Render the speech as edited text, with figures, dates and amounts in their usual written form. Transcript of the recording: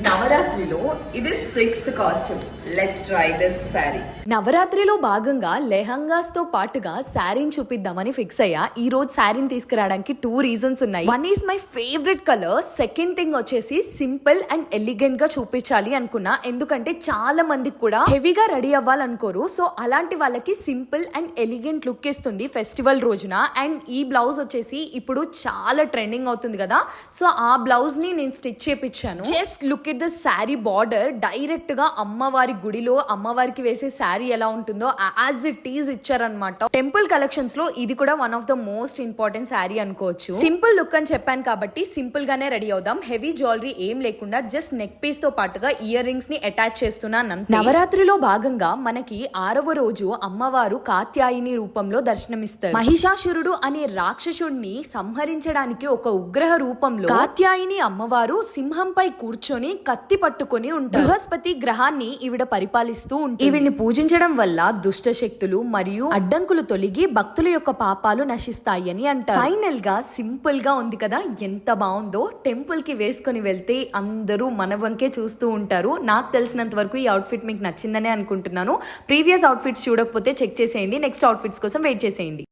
నవరాత్రిలో ఇది 6th costume. Let's try this sari. నవరాత్రిలో భాగంగా లెహంగాస్ తో పాటుగా శారీని చూపిద్దామని ఫిక్స్ అయ్యా. ఈ రోజు శారీని తీసుకురావడానికి 2 రీజన్స్ ఉన్నాయి. One is my favourite colour, second thing వచ్చేసి సింపుల్ అండ్ ఎలిగెంట్ గా చూపించాలి అనుకున్నా. ఎందుకంటే చాలా మందికి కూడా హెవీగా రెడీ అవ్వాలనుకోరు. సో అలాంటి వాళ్ళకి సింపుల్ అండ్ ఎలిగెంట్ లుక్ ఇస్తుంది ఫెస్టివల్ రోజున. అండ్ ఈ బ్లౌజ్ వచ్చేసి ఇప్పుడు చాలా ట్రెండింగ్ అవుతుంది కదా, సో ఆ బ్లౌజ్ ని నేను స్టిచ్ చేపించాను. Just look it the sari border. Direct గా అమ్మవారి గుడిలో అమ్మవారికి వేసే శారీ ఎలా ఉంటుందో యాజ్ ఇట్ ఈజ్ ఇచ్చారనమాట. టెంపుల్ కలెక్షన్స్ లో ఇది కూడా one of the most important sari అనుకోవచ్చు. సింపుల్ లుక్ అని చెప్పాను కాబట్టి సింపుల్ గానే రెడీ అవుదాం. హెవీ జ్యువెలరీ ఏం లేకుండా జస్ట్ నెక్ పీస్ తో పాటుగా ఇయర్ రింగ్స్ ని అటాచ్ చేస్తున్నాను. నవరాత్రిలో భాగంగా మనకి 6వ రోజు అమ్మవారు కాత్యాయిని రూపంలో దర్శనమిస్తారు. మహిషాసురుడు అనే రాక్షసుడిని సంహరించడానికి ఒక ఉగ్రహ రూపంలో కాత్యాయిని అమ్మవారు సింహంపై కూర్చొని కత్తి పట్టుకొని ఉంటారు. బృహస్పతి గ్రహాన్ని ఈవిడ పరిపాలిస్తూ ఉంటుంది. ఈవిడ్ని పూజించడం వల్ల దుష్ట శక్తులు మరియు అడ్డంకులు తొలగి భక్తుల యొక్క పాపాలు నశిస్తాయి అని అంటారు. ఫైనల్ గా సింపుల్ గా ఉంది కదా, ఎంత బాగుందో. టెంపుల్ కి వేసుకొని వెళ్తే అందరూ మన వంకే చూస్తూ ఉంటారు. నాకు తెలిసినంత వరకు ఈ అవుట్ఫిట్ మీకు నచ్చిందనే అనుకుంటున్నాను. ప్రీవియస్ అవుట్ఫిట్స్ చూడకపోతే చెక్ చేసేయండి. నెక్స్ట్ అవుట్ఫిట్స్ కోసం వెయిట్ చేసేయండి.